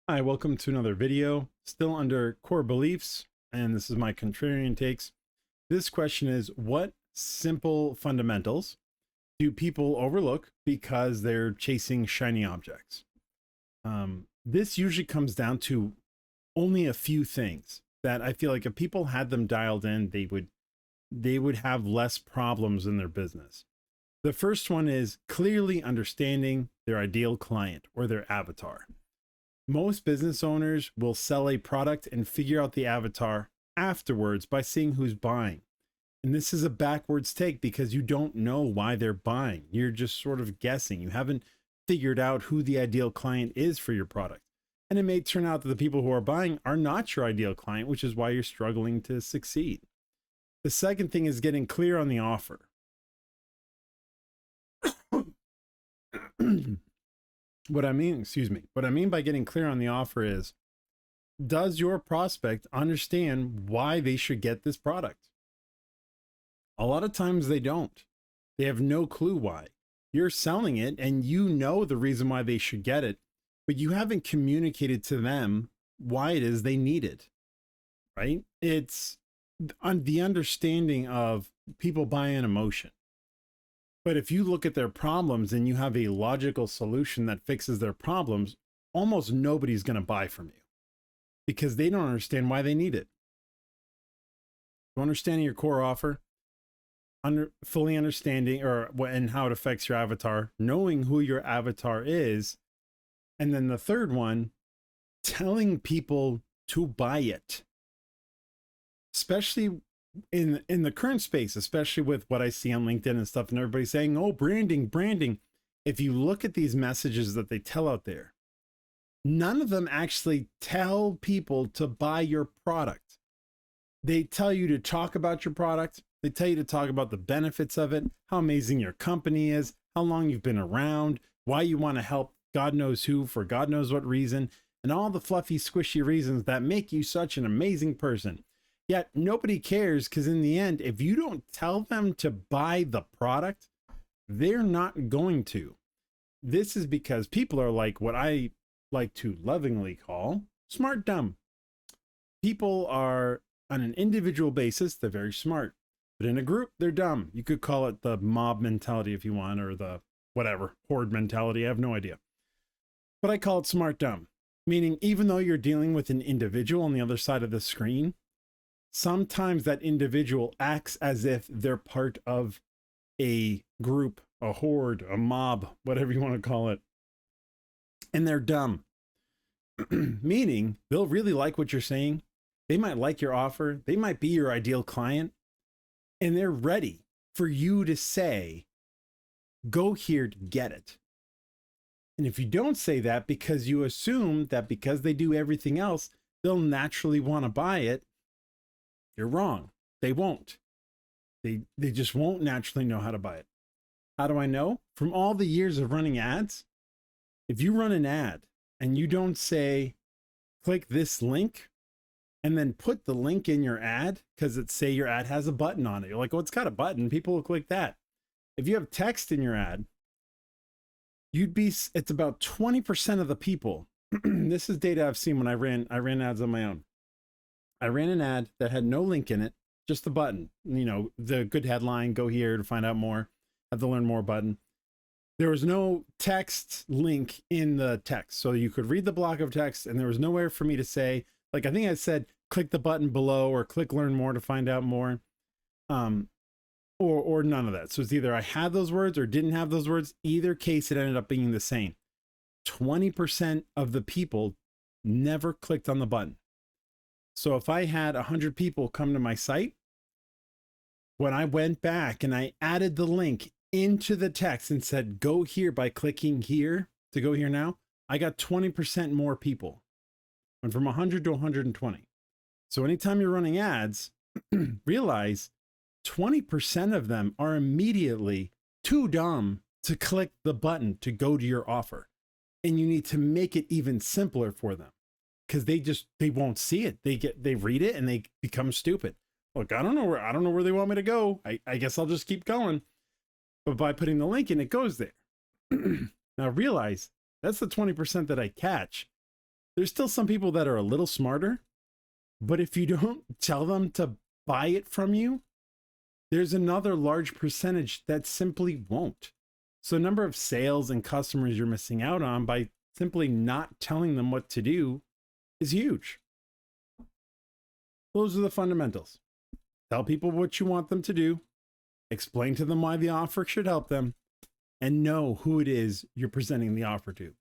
Hi, welcome to another video, still under core beliefs, and this is my contrarian takes. This question is, what simple fundamentals do people overlook because they're chasing shiny objects? This usually comes down to only a few things that I feel like if people had them dialed in, they would have less problems in their business. The first one is clearly understanding their ideal client or their avatar. Most business owners will sell a product and figure out the avatar afterwards by seeing who's buying. And this is a backwards take because you don't know why they're buying. You're just sort of guessing. You haven't figured out who the ideal client is for your product. And it may turn out that the people who are buying are not your ideal client, which is why you're struggling to succeed. The second thing is getting clear on the offer. What I mean by getting clear on the offer is, does your prospect understand why they should get this product? A lot of times they don't. They have no clue why. You're selling it and you know the reason why they should get it, but you haven't communicated to them why it is they need it, right? It's on the understanding of people buy an emotion. But if you look at their problems and you have a logical solution that fixes their problems, almost nobody's going to buy from you because they don't understand why they need it. So understanding your core offer, fully understanding and how it affects your avatar, knowing who your avatar is, and then the third one, telling people to buy it, especially in the current space, especially with what I see on LinkedIn and stuff, and everybody saying, oh, branding. If you look at these messages that they tell out there, none of them actually tell people to buy your product. They tell you to talk about your product. They tell you to talk about the benefits of it, how amazing your company is, how long you've been around, why you want to help God knows who for God knows what reason, and all the fluffy, squishy reasons that make you such an amazing person. Yet nobody cares because in the end, if you don't tell them to buy the product, they're not going to. This is because people are like what I like to lovingly call smart dumb. People are on an individual basis, they're very smart, but in a group, they're dumb. You could call it the mob mentality if you want, or the whatever, horde mentality. I have no idea. But I call it smart dumb, meaning even though you're dealing with an individual on the other side of the screen, sometimes that individual acts as if they're part of a group, a horde, a mob, whatever you want to call it. And they're dumb, meaning they'll really like what you're saying. They might like your offer. They might be your ideal client. And they're ready for you to say, go here to get it. And if you don't say that because you assume that because they do everything else, they'll naturally want to buy it, you're wrong. They won't. They just won't naturally know how to buy it. How do I know? From all the years of running ads, if you run an ad and you don't say, click this link, and then put the link in your ad, because it's say your ad has a button on it. You're like, oh, it's got a button. People will click that. If you have text in your ad, it's about 20% of the people. This is data I've seen when I ran ads on my own. I ran an ad that had no link in it, just the button, the good headline, go here to find out more, have the learn more button. There was no text link in the text. So you could read the block of text and there was nowhere for me to say, like, I think I said, click the button below or click learn more to find out more. Or none of that. So it's either I had those words or didn't have those words. Either case, it ended up being the same. 20% of the people never clicked on the button. So if I had 100 people come to my site, when I went back and I added the link into the text and said, go here by clicking here to go here now, I got 20% more people. Went from 100 to 120. So anytime you're running ads, realize 20% of them are immediately too dumb to click the button to go to your offer. And you need to make it even simpler for them because they won't see it. They read it and they become stupid. Look, I don't know where they want me to go. I guess I'll just keep going. But by putting the link in, it goes there. Now realize that's the 20% that I catch. There's still some people that are a little smarter, but if you don't tell them to buy it from you, there's another large percentage that simply won't. So number of sales and customers you're missing out on by simply not telling them what to do is huge. Those are the fundamentals. Tell people what you want them to do, explain to them why the offer should help them, and know who it is you're presenting the offer to.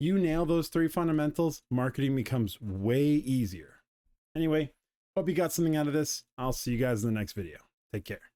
You nail those 3 fundamentals, marketing becomes way easier. Anyway, hope you got something out of this. I'll see you guys in the next video. Take care.